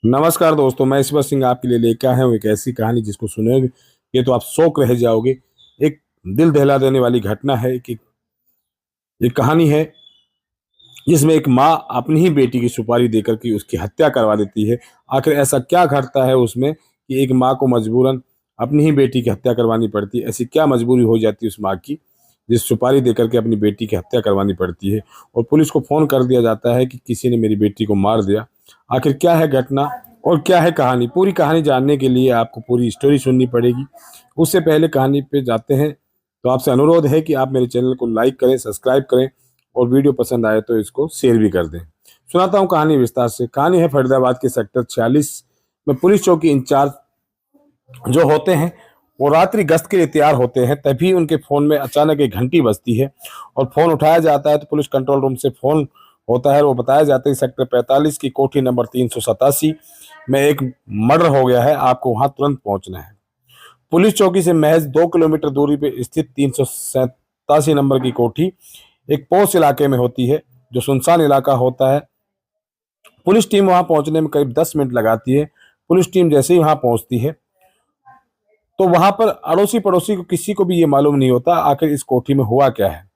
नमस्कार दोस्तों, मैं ईश्वर सिंह आपके लिए लेकर आया हूँ एक ऐसी कहानी जिसको सुनोगे तो आप शौक रह जाओगे। एक दिल दहला देने वाली घटना है कि ये कहानी है जिसमें एक माँ अपनी ही बेटी की सुपारी देकर के उसकी हत्या करवा देती है। आखिर ऐसा क्या घटता है उसमें कि एक माँ को मजबूरन अपनी ही बेटी की हत्या करवानी पड़ती है? ऐसी क्या मजबूरी हो जाती है उस माँ की जिस सुपारी देकर के अपनी बेटी की हत्या करवानी पड़ती है और पुलिस को फोन कर दिया जाता है कि किसी ने मेरी बेटी को मार दिया। आखिर क्या है घटना और क्या है कहानी? पूरी कहानी जानने के लिए आपको पूरी स्टोरी सुननी पड़ेगी। उससे पहले कहानी पे जाते हैं तो आपसे अनुरोध है कि आप मेरे चैनल को लाइक करें, सब्सक्राइब करें और वीडियो पसंद आए तो इसको शेयर भी कर दें। सुनाता हूँ कहानी विस्तार से। कहानी है फरीदाबाद के सेक्टर 46 में पुलिस चौकी इंचार्ज जो होते हैं वो रात्रि गश्त के लिए तैयार होते हैं। तभी उनके फोन में अचानक एक घंटी बजती है और फोन उठाया जाता है तो पुलिस कंट्रोल रूम से फोन होता है। वो बताया जाता है सेक्टर 45 की कोठी नंबर 387 में एक मर्डर हो गया है, आपको वहां तुरंत पहुंचना है। पुलिस चौकी से महज 2 किलोमीटर दूरी पे स्थित 387 नंबर की कोठी एक पोस्ट इलाके में होती है जो सुनसान इलाका होता है। पुलिस टीम वहां पहुंचने में करीब 10 मिनट लगाती है। पुलिस टीम जैसे ही वहां पहुंचती है तो वहां पर अड़ोसी पड़ोसी को किसी को भी ये मालूम नहीं होता आखिर इस कोठी में हुआ क्या है।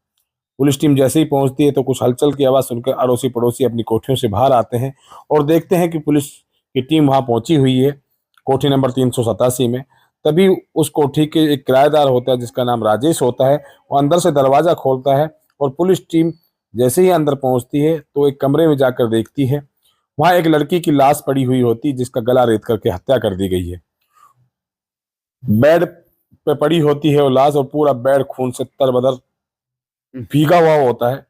पुलिस टीम जैसे ही पहुंचती है तो कुछ हलचल की आवाज सुनकर अड़ोसी पड़ोसी अपनी कोठियों से बाहर आते हैं और देखते हैं कि पुलिस की टीम वहां पहुंची हुई है कोठी नंबर 387 में। तभी उस कोठी के एक किराएदार होता है जिसका नाम राजेश होता है, वो अंदर से दरवाजा खोलता है और पुलिस टीम जैसे ही अंदर पहुंचती है तो एक कमरे में जाकर देखती है वहां एक लड़की की लाश पड़ी हुई होती है जिसका गला रेत करके हत्या कर दी गई है। बेड पे पड़ी होती है वो लाश और पूरा बेड खून से तरबदर भीगा हुआ होता है।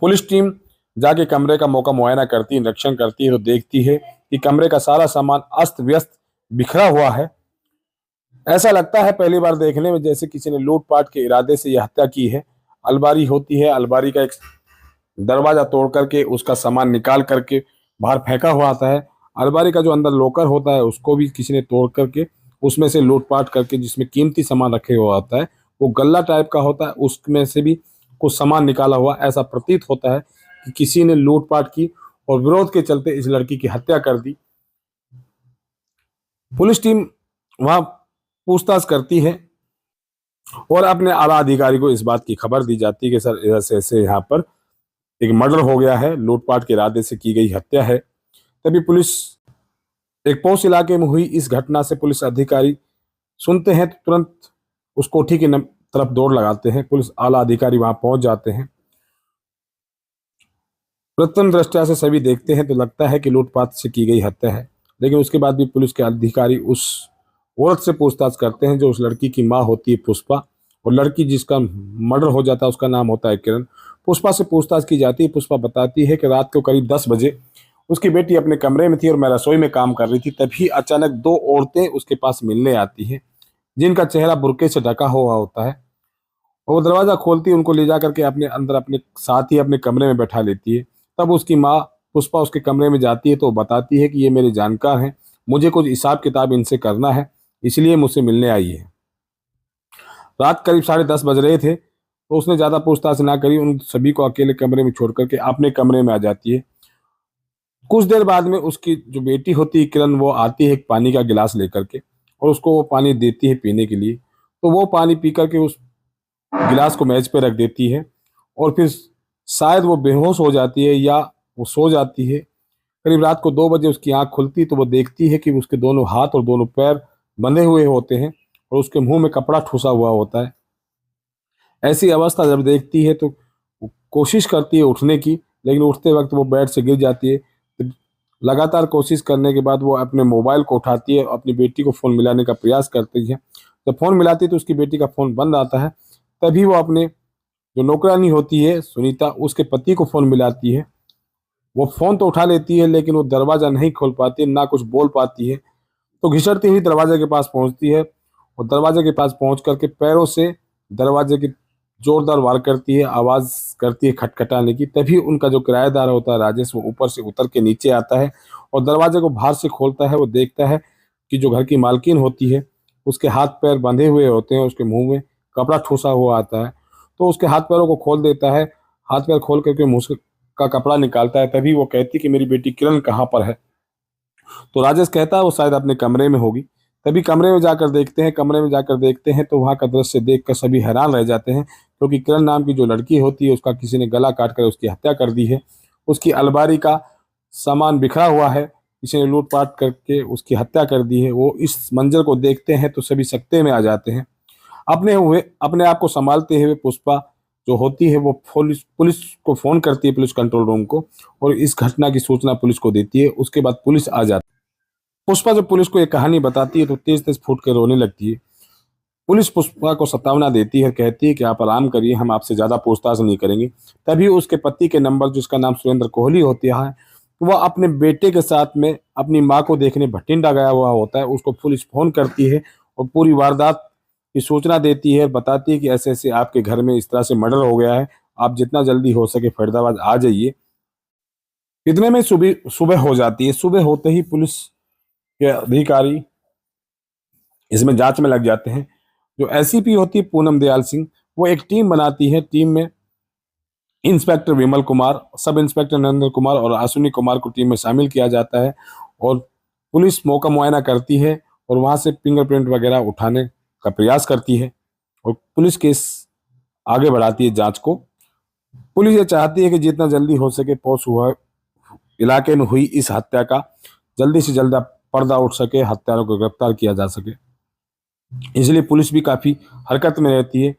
पुलिस टीम जाके कमरे का मौका मुआयना करती है, निरीक्षण करती है तो देखती है कि कमरे का सारा सामान अस्त व्यस्त बिखरा हुआ है। ऐसा लगता है पहली बार देखने में जैसे किसी ने लूटपाट के इरादे से यह हत्या की है। अलमारी होती है, अलमारी का एक दरवाजा तोड़ करके उसका सामान निकाल करके बाहर फेंका हुआ आता है। अलमारी का जो अंदर लॉकर होता है उसको भी किसी ने तोड़ करके उसमें से लूटपाट करके जिसमें कीमती सामान रखे हुआ होता है, वो गल्ला टाइप का होता है, उसमें से भी कुछ सामान निकाला हुआ। ऐसा प्रतीत होता है कि किसी ने लूटपाट की और विरोध के चलते इस लड़की की हत्या कर दी। पुलिस टीम वहां पूछताछ करती है और अपने आला अधिकारी को इस बात की खबर दी जाती है कि सर ऐसे ऐसे यहाँ पर एक मर्डर हो गया है, लूटपाट के इरादे से की गई हत्या है। तभी पुलिस एक पोस्ट इलाके में हुई इस घटना से पुलिस अधिकारी सुनते हैं तो तुरंत उस कोठी की तरफ दौड़ लगाते हैं। पुलिस आला अधिकारी वहां पहुंच जाते हैं। प्रथम दृष्टया से सभी देखते हैं तो लगता है कि लूटपाट से की गई हत्या है, लेकिन उसके बाद भी पुलिस के अधिकारी उस औरत से पूछताछ करते हैं जो उस लड़की की माँ होती है पुष्पा, और लड़की जिसका मर्डर हो जाता है उसका नाम होता है किरण। पुष्पा से पूछताछ की जाती है। पुष्पा बताती है कि रात को करीब 10 बजे उसकी बेटी अपने कमरे में थी और मैं रसोई में काम कर रही थी। तभी अचानक दो औरतें उसके पास मिलने आती हैं जिनका चेहरा बुर्के से ढका हुआ होता है। और वो दरवाजा खोलती है, उनको ले जा करके अपने अंदर अपने साथ ही अपने कमरे में बैठा लेती है। तब उसकी माँ पुष्पा उसके कमरे में जाती है तो बताती है कि ये मेरे जानकार हैं, मुझे कुछ हिसाब किताब इनसे करना है, इसलिए मुझसे मिलने आई है। रात करीब 10:30 बज रहे थे तो उसने ज्यादा पूछताछ ना करी, उन सभी को अकेले कमरे में छोड़ करके अपने कमरे में आ जाती है। कुछ देर बाद में उसकी जो बेटी होती है किरण, वो आती है एक पानी का गिलास लेकर के और उसको वो पानी देती है पीने के लिए। तो वो पानी पी करके उस गिलास को मेज पे रख देती है और फिर शायद वो बेहोश हो जाती है या वो सो जाती है। करीब रात को 2 बजे उसकी आंख खुलती तो वो देखती है कि उसके दोनों हाथ और दोनों पैर बंधे हुए होते हैं और उसके मुंह में कपड़ा ठूसा हुआ होता है। ऐसी अवस्था जब देखती है तो वो कोशिश करती है उठने की, लेकिन उठते वक्त वो बेड से गिर जाती है। तो लगातार कोशिश करने के बाद वो अपने मोबाइल को उठाती है, अपनी बेटी को फ़ोन मिलाने का प्रयास करती है। जब फ़ोन मिलाती है तो उसकी बेटी का फ़ोन बंद आता है। तभी वो अपने जो नौकरानी होती है सुनीता, उसके पति को फ़ोन मिलाती है। वो फ़ोन तो उठा लेती है लेकिन वो दरवाज़ा नहीं खोल पाती, ना कुछ बोल पाती है। तो घिसटती हुई दरवाजे के पास पहुंचती है और दरवाजे के पास पहुंच करके पैरों से दरवाजे की जोरदार वार करती है, आवाज़ करती है खटखटाने की। तभी उनका जो किराएदार होता है राजेश, वो ऊपर से उतर के नीचे आता है और दरवाजे को बाहर से खोलता है। वो देखता है कि जो घर की मालकिन होती है उसके हाथ पैर बंधे हुए होते हैं, उसके मुंह में कपड़ा ठूसा हुआ आता है। तो उसके हाथ पैरों को खोल देता है, हाथ पैर खोल करके मुंह का कपड़ा निकालता है। तभी वो कहती कि मेरी बेटी किरण कहाँ पर है। तो राजेश कहता है वो शायद अपने कमरे में होगी। तभी कमरे में जाकर देखते हैं तो वहां का दृश्य देखकर सभी हैरान रह जाते हैं, क्योंकि किरण नाम की जो लड़की होती है उसका किसी ने गला काट कर उसकी हत्या कर दी है। उसकी अलमारी का सामान बिखरा हुआ है, किसी ने लूटपाट करके उसकी हत्या कर दी है। वो इस मंजर को देखते हैं तो सभी सकते में आ जाते हैं। अपने आप को संभालते हुए पुष्पा जो होती है वो पुलिस पुलिस को फोन करती है, पुलिस कंट्रोल रूम को, और इस घटना की सूचना पुलिस को देती है। उसके बाद पुलिस आ जाती है। पुष्पा जब पुलिस को ये कहानी बताती है तो तेज तेज फूट कर रोने लगती है। पुलिस पुष्पा को सतावना देती है, कहती है कि आप आराम करिए, हम आपसे ज्यादा पूछताछ नहीं करेंगे। तभी उसके पति के नंबर, जिसका नाम सुरेंद्र कोहली होता है, वह अपने बेटे के साथ में अपनी माँ को देखने भटिंडा गया हुआ होता है। उसको पुलिस फोन करती है और पूरी वारदात की सूचना देती है, बताती है कि ऐसे ऐसे आपके घर में इस तरह से मर्डर हो गया है, आप जितना जल्दी हो सके फरीदाबाद आ जाइए। इतने में सुबह सुबह हो जाती है। सुबह होते ही पुलिस के अधिकारी इसमें जांच में लग जाते हैं। जो एसीपी होती है पूनम दयाल सिंह, वो एक टीम बनाती है। टीम में inspector Vimal Kumar, sub inspector Narendra Kumar और अश्विनी कुमार को टीम में शामिल किया जाता है। और पुलिस मौका मुआयना करती है और वहां से फिंगरप्रिंट वगैरह उठाने का प्रयास करती है और पुलिस केस आगे बढ़ाती है जांच को। पुलिस ये चाहती है कि जितना जल्दी हो सके पोस्ट हुआ इलाके में हुई इस हत्या का जल्दी से जल्द पर्दा उठ सके, हत्यारों को गिरफ्तार किया जा सके। इसलिए पुलिस भी काफी हरकत में रहती है।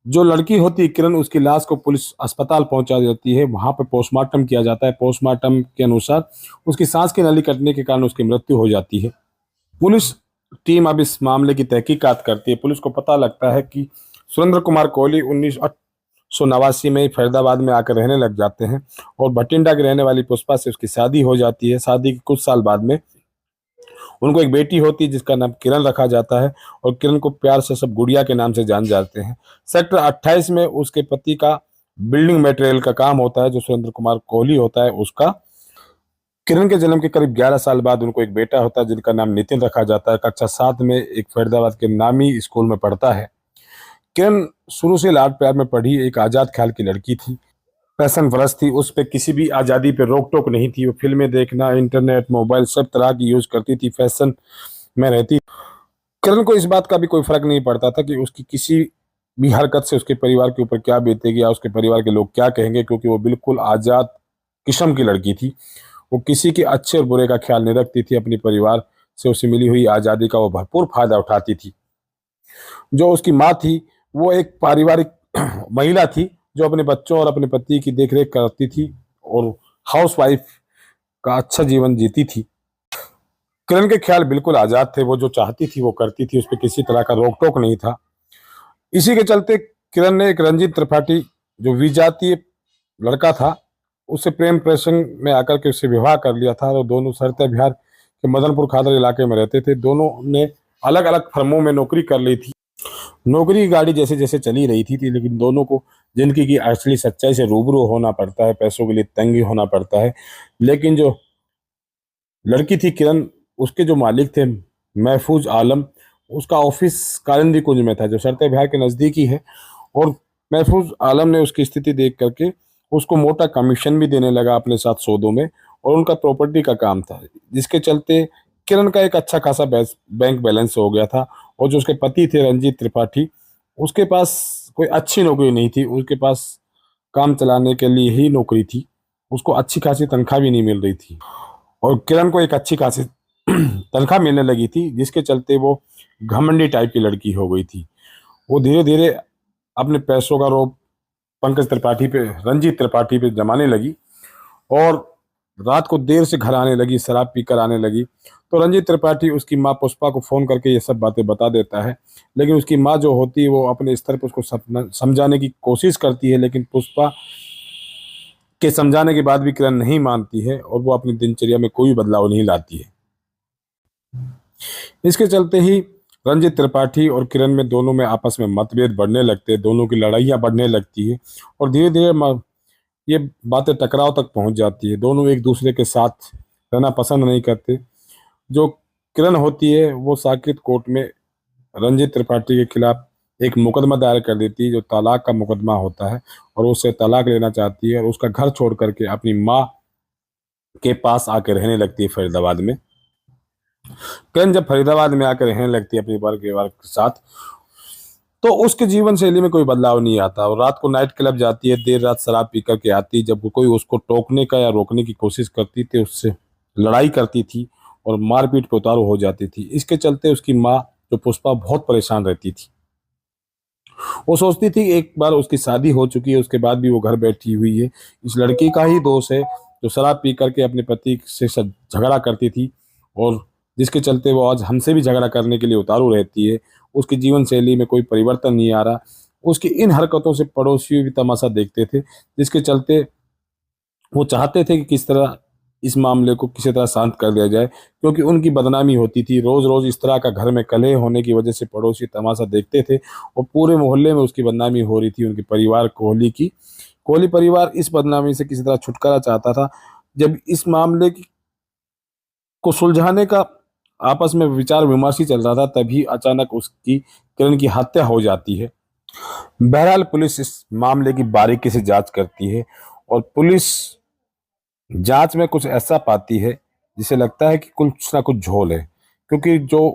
जो लड़की होती है किरण, उसकी लाश को पुलिस अस्पताल पहुंचा देती है। वहां पर पोस्टमार्टम किया जाता है। पोस्टमार्टम के अनुसार उसकी सांस की नली कटने के कारण उसकी मृत्यु हो जाती है। पुलिस टीम अब इस मामले की तहकीकात करती है। पुलिस को पता लगता है कि सुरेंद्र कुमार कोहली 1989 में फरीदाबाद में आकर रहने लग जाते हैं और भटिंडा की रहने वाली पुष्पा से उसकी शादी हो जाती है। शादी के कुछ साल बाद में उनको एक बेटी होती है जिसका नाम किरण रखा जाता है और किरण को प्यार से सब गुड़िया के नाम से जान जाते हैं। सेक्टर 28 में उसके पति का बिल्डिंग मटेरियल का काम होता है, जो सुरेंद्र कुमार कोहली होता है उसका। किरण के जन्म के करीब 11 साल बाद उनको एक बेटा होता है जिनका नाम नितिन रखा जाता है। कक्षा 7 में एक फरीदाबाद के नामी स्कूल में पढ़ता है। किरण शुरू से लाड प्यार में पढ़ी एक आजाद ख्याल की लड़की थी, पैशन परस्त थी। उस पर किसी भी आज़ादी पे रोक टोक नहीं थी। वो फिल्में देखना, इंटरनेट, मोबाइल सब तरह की यूज करती थी, फैशन में रहती। किरण को इस बात का भी कोई फर्क नहीं पड़ता था कि उसकी किसी भी हरकत से उसके परिवार के ऊपर क्या बीतेगी या उसके परिवार के लोग क्या कहेंगे, क्योंकि वो बिल्कुल आज़ाद किस्म की लड़की थी। वो किसी के अच्छे और बुरे का ख्याल नहीं रखती थी। अपने परिवार से उसे मिली हुई आज़ादी का वो भरपूर फायदा उठाती थी। जो उसकी माँ थी वो एक पारिवारिक महिला थी जो अपने बच्चों और अपने पति की देखरेख करती थी और हाउस वाइफ का अच्छा जीवन जीती थी। किरण के ख्याल बिल्कुल आजाद थे। वो जो चाहती थी वो करती थी, उस पर किसी तरह का रोक टोक नहीं था। इसी के चलते किरण ने एक रंजीत त्रिपाठी जो विजातीय लड़का था उससे प्रेम प्रसंग में आकर के उससे विवाह कर लिया था। और दोनों सरता बिहार के मदनपुर खादर इलाके में रहते थे। दोनों ने अलग अलग फर्मों में नौकरी कर ली थी। नौकरी की गाड़ी जैसे जैसे चली रही थी लेकिन दोनों को जिंदगी की असली सच्चाई से रूबरू होना पड़ता है, पैसों के लिए तंगी होना पड़ता है। लेकिन जो लड़की थी किरण, उसके जो मालिक थे महफूज आलम, उसका ऑफिस कालिंदी कुंज में था जो सरते बिहार के नज़दीकी है। और महफूज आलम ने उसकी स्थिति देख करके उसको मोटा कमीशन भी देने लगा अपने साथ सौदों में, और उनका प्रॉपर्टी का काम था, जिसके चलते किरण का एक अच्छा खासा बैंक बैलेंस हो गया था। और जो उसके पति थे रंजीत त्रिपाठी, उसके पास कोई अच्छी नौकरी नहीं थी। उसके पास काम चलाने के लिए ही नौकरी थी। उसको अच्छी खासी तनख्वाह भी नहीं मिल रही थी और किरण को एक अच्छी खासी तनख्वाह मिलने लगी थी, जिसके चलते वो घमंडी टाइप की लड़की हो गई थी। वो धीरे धीरे अपने पैसों का रोब पंकज त्रिपाठी पे, रंजीत त्रिपाठी पे जमाने लगी और रात को देर से घर आने लगी, शराब पीकर आने लगी। तो रंजीत त्रिपाठी उसकी माँ पुष्पा को फोन करके ये सब बातें बता देता है। लेकिन उसकी माँ जो होती है वो अपने स्तर पर उसको समझाने की कोशिश करती है, लेकिन पुष्पा के समझाने के बाद भी किरण नहीं मानती है और वो अपनी दिनचर्या में कोई बदलाव नहीं लाती है। इसके चलते ही रंजीत त्रिपाठी और किरण में दोनों में आपस में मतभेद बढ़ने लगते हैं, दोनों की लड़ाइयाँ बढ़ने लगती है और धीरे धीरे ये बातें टकराव तक पहुंच जाती है। दोनों एक दूसरे के साथ रहना पसंद नहीं करते। जो किरण होती है वो साकेत कोर्ट में रंजीत त्रिपाठी के खिलाफ एक मुकदमा दायर कर देती है, जो तलाक का मुकदमा होता है, और उससे तलाक लेना चाहती है और उसका घर छोड़ करके अपनी माँ के पास आकर रहने लगती है फरीदाबाद में। किरण जब फरीदाबाद में आकर रहने लगती है अपने परिवार के साथ, तो उसके जीवन शैली में कोई बदलाव नहीं आता और रात को नाइट क्लब जाती है, देर रात शराब पी करके आती है। जब कोई उसको टोकने का या रोकने की कोशिश करती थी, उससे लड़ाई करती थी और मारपीट पे उतारू हो जाती थी। इसके चलते उसकी माँ जो पुष्पा बहुत परेशान रहती थी। वो सोचती थी एक बार उसकी शादी हो चुकी है, उसके बाद भी वो घर बैठी हुई है, इस लड़की का ही दोष है जो शराब पी करके अपने पति से झगड़ा करती थी और जिसके चलते वो आज हमसे भी झगड़ा करने के लिए उतारू रहती है। उसकी जीवन शैली में कोई परिवर्तन नहीं आ रहा। उसकी इन हरकतों से पड़ोसी भी तमाशा देखते थे, जिसके चलते वो चाहते थे कि किस तरह इस मामले को किसी तरह शांत कर दिया जाए, क्योंकि उनकी बदनामी होती थी। रोज रोज इस तरह का घर में कलह होने की वजह से पड़ोसी तमाशा देखते थे और पूरे मोहल्ले में उसकी बदनामी हो रही थी। उनके परिवार कोहली की कोहली परिवार इस बदनामी से किसी तरह छुटकारा चाहता था। जब इस मामले को सुलझाने का आपस में विचार विमर्श ही चल रहा था, तभी अचानक उसकी किरण की हत्या हो जाती है। बहरहाल पुलिस इस मामले की बारीकी से जांच करती है और पुलिस जांच में कुछ ऐसा पाती है जिसे लगता है कि कुछ ना कुछ झोल है, क्योंकि जो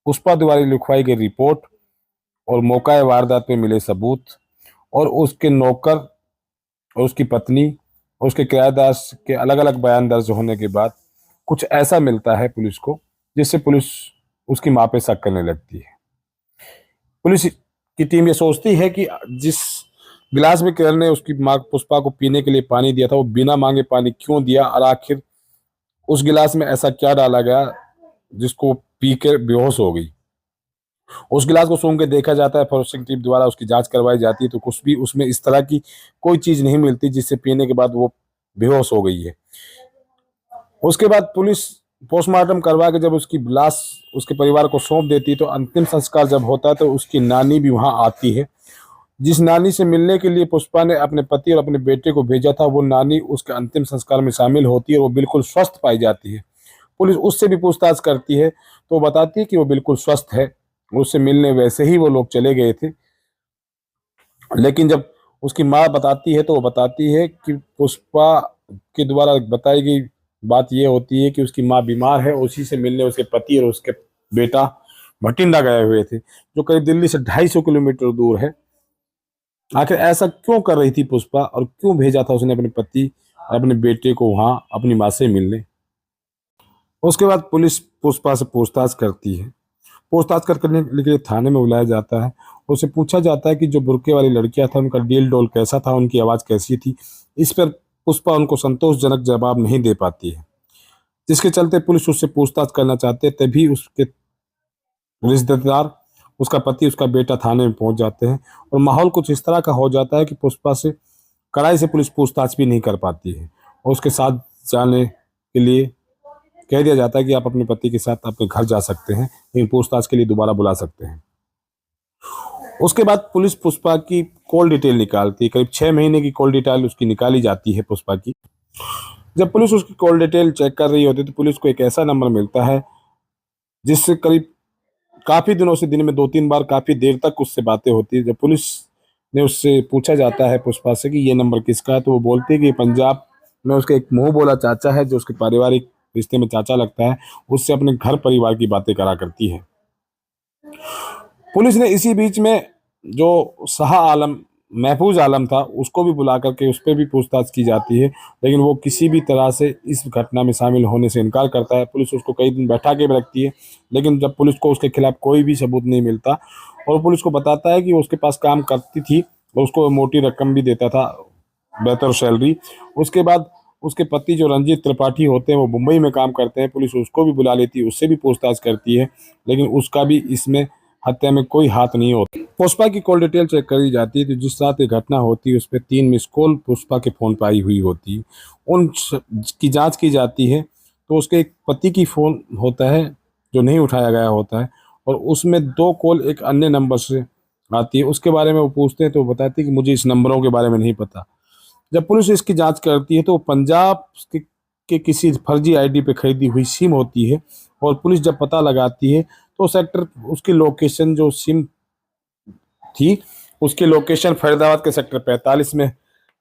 पुष्पा द्वारा लिखवाई गई रिपोर्ट और मौका वारदात में मिले सबूत और उसके नौकर और उसकी पत्नी और उसके किराएदार के अलग अलग बयान दर्ज होने के बाद कुछ ऐसा मिलता है पुलिस को, जिससे पुलिस उसकी मां पे शक करने लगती है। पुलिस की टीम ये सोचती है कि जिस गिलास में किरण ने उसकी मां पुष्पा को पीने के लिए पानी दिया था, वो बिना मांगे पानी क्यों दिया और आखिर उस गिलास में ऐसा क्या डाला गया जिसको पी कर बेहोश हो गई। उस गिलास को सूंघ के देखा जाता है, फॉरेंसिक टीम द्वारा उसकी जांच करवाई जाती है, तो कुछ भी उसमें इस तरह की कोई चीज नहीं मिलती जिससे पीने के बाद वो बेहोश हो गई है। उसके बाद पुलिस पोस्टमार्टम करवा के जब उसकी लाश उसके परिवार को सौंप देती है, तो अंतिम संस्कार जब होता है तो उसकी नानी भी वहां आती है। जिस नानी से मिलने के लिए पुष्पा ने अपने पति और अपने बेटे को भेजा था, वो नानी उसके अंतिम संस्कार में शामिल होती है और वो बिल्कुल स्वस्थ पाई जाती है। पुलिस उससे भी पूछताछ करती है तो वो बताती है कि वो बिल्कुल स्वस्थ है, उससे मिलने वैसे ही वो लोग चले गए थे। लेकिन जब उसकी माँ बताती है तो वो बताती है कि पुष्पा के द्वारा बताई गई बात ये होती है कि उसकी माँ बीमार है, उसी से मिलने उसके पति और उसके बेटा भटिंडा गए हुए थे, जो करीब दिल्ली से 250 किलोमीटर दूर है। आखिर ऐसा क्यों कर रही थी पुष्पा और क्यों भेजा था उसने अपने पति और अपने बेटे को वहां अपनी माँ से मिलने। उसके बाद पुलिस पुष्पा से पूछताछ करती है। पूछताछ करने के लिए थाने में बुलाया जाता है। उससे पूछा जाता है कि जो बुर्के वाली लड़कियां था उनका डील डोल कैसा था, उनकी आवाज कैसी थी। इस पर पुष्पा उनको संतोषजनक जवाब नहीं दे पाती है, जिसके चलते पुलिस उससे पूछताछ करना चाहते हैं। तभी उसके रिश्तेदार, उसका पति, उसका बेटा थाने में पहुंच जाते हैं और माहौल कुछ इस तरह का हो जाता है कि पुष्पा से कड़ाई से पुलिस पूछताछ भी नहीं कर पाती है और उसके साथ जाने के लिए कह दिया जाता है कि आप अपने पति के साथ अपने घर जा सकते हैं, लेकिन पूछताछ के लिए दोबारा बुला सकते हैं। उसके बाद पुलिस पुष्पा की कॉल डिटेल निकालती है। करीब 6 महीने की कॉल डिटेल उसकी निकाली जाती है पुष्पा की। जब पुलिस उसकी कॉल डिटेल चेक कर रही होती है तो पुलिस को एक ऐसा नंबर मिलता है जिससे करीब काफी दिनों से दिन में 2-3 बार काफी देर तक उससे बातें होती है। जब पुलिस ने उससे पूछा जाता है पुष्पा से कि ये नंबर किसका है, तो वो बोलती है कि पंजाब में उसका एक मुंह बोला चाचा है जो उसके पारिवारिक रिश्ते में चाचा लगता है, उससे अपने घर परिवार की बातें करा करती है। पुलिस ने इसी बीच में जो शाह आलम महफूज आलम था उसको भी बुला करके उस पर भी पूछताछ की जाती है, लेकिन वो किसी भी तरह से इस घटना में शामिल होने से इनकार करता है। पुलिस उसको कई दिन बैठा के भी रखती है, लेकिन जब पुलिस को उसके खिलाफ कोई भी सबूत नहीं मिलता और पुलिस को बताता है कि वो उसके पास काम करती थी और उसको मोटी रकम भी देता था, बेहतर सैलरी। उसके बाद उसके पति जो रंजीत त्रिपाठी होते हैं वो मुंबई में काम करते हैं। पुलिस उसको भी बुला लेती है, उससे भी पूछताछ करती है, लेकिन उसका भी इसमें हत्या में कोई हाथ नहीं होता। पुष्पा की कॉल डिटेल चेक करी जाती है तो जिस रात ये घटना होती है उस पर 3 मिस कॉल पुष्पा के फोन पर आई हुई होती है। उन की जांच की जाती है तो उसके एक पति की फोन होता है जो नहीं उठाया गया होता है और उसमें 2 कॉल एक अन्य नंबर से आती है। उसके बारे में वो पूछते हैं तो वो बताती है कि मुझे इस नंबरों के बारे में नहीं पता। जब पुलिस इसकी जांच करती है तो वो पंजाब के किसी फर्जी आईडी पे खरीदी हुई सिम होती है और पुलिस जब पता लगाती है तो सेक्टर उसकी लोकेशन जो सिम थी उसकी लोकेशन फरीदाबाद के सेक्टर 45 में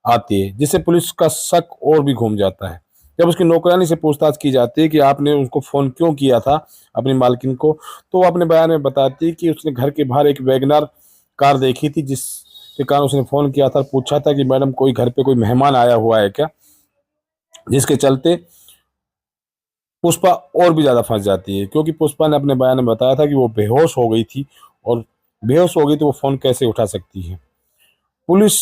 आती है, जिससे पुलिस का शक और भी घूम जाता है। जब उसकी नौकरानी से पूछताछ की जाती है कि आपने उसको फ़ोन क्यों किया था अपनी मालकिन को, तो वो अपने बयान में बताती है कि उसने घर के बाहर एक वैगनआर कार देखी थी, जिसके कारण उसने फ़ोन किया था और पूछा था कि मैडम कोई घर पे कोई मेहमान आया हुआ है क्या, जिसके चलते पुष्पा और भी ज़्यादा फंस जाती है, क्योंकि पुष्पा ने अपने बयान में बताया था कि वो बेहोश हो गई थी, और बेहोश हो गई तो वो फ़ोन कैसे उठा सकती है। पुलिस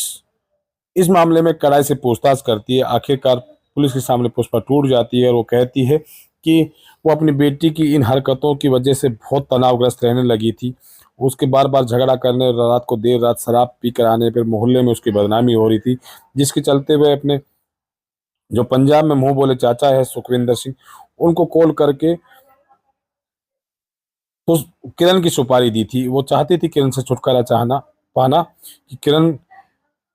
इस मामले में कड़ाई से पूछताछ करती है। आखिरकार पुलिस के सामने पुष्पा टूट जाती है और वो कहती है कि वो अपनी बेटी की इन हरकतों की वजह से बहुत तनावग्रस्त रहने लगी थी। उसके बार बार झगड़ा करने और रात को देर रात शराब पी कर आने पर मोहल्ले में उसकी बदनामी हो रही थी, जिसके चलते वह अपने जो पंजाब में मुंह बोले चाचा है सुखविंदर सिंह, उनको कॉल करके तो किरण की सुपारी दी थी। वो चाहती थी किरण से छुटकारा चाहना पाना, कि किरण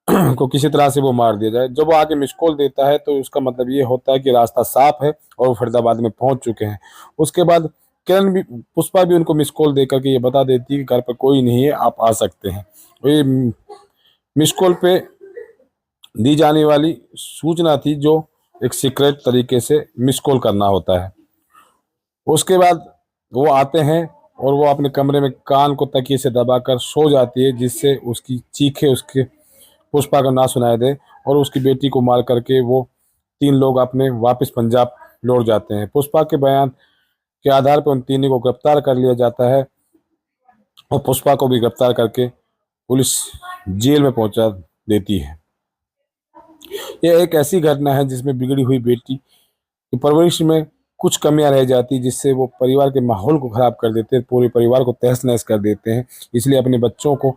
को किसी तरह से वो मार दिया जाए। जब वो आगे मिस कॉल देता है तो उसका मतलब ये होता है कि रास्ता साफ है और वो फरीदाबाद में पहुंच चुके हैं। उसके बाद किरण भी, पुष्पा भी उनको मिस कॉल देकर के ये बता देती है कि घर पर कोई नहीं है, आप आ सकते हैं। तो ये मिस कॉल पे दी जाने वाली सूचना थी, जो एक सीक्रेट तरीके से मिस कॉल करना होता है। उसके बाद वो आते हैं और वो अपने कमरे में कान को तकिए से दबाकर सो जाती है, जिससे उसकी चीखें उसके पुष्पा को ना सुनाई दे, और उसकी बेटी को मार करके वो तीन लोग अपने वापस पंजाब लौट जाते हैं। पुष्पा के बयान के आधार पर उन तीनों को गिरफ्तार कर लिया जाता है और पुष्पा को भी गिरफ्तार करके पुलिस जेल में पहुंचा देती है। यह एक ऐसी घटना है जिसमें बिगड़ी हुई बेटी की परवरिश में कुछ कमियां रह जाती, जिससे वो परिवार के माहौल को खराब कर देते हैं, पूरे परिवार को तहस नहस कर देते हैं। इसलिए अपने बच्चों को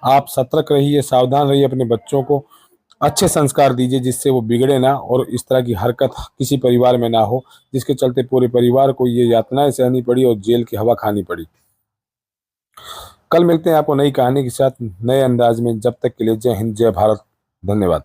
आप सतर्क रहिए, सावधान रहिए, अपने बच्चों को अच्छे संस्कार दीजिए, जिससे वो बिगड़े ना और इस तरह की हरकत किसी परिवार में ना हो, जिसके चलते पूरे परिवार को ये यातनाएं सहनी पड़ी और जेल की हवा खानी पड़ी। कल मिलते हैं आपको नई कहानी के साथ, नए अंदाज में। जब तक के लिए जय हिंद, जय भारत, धन्यवाद।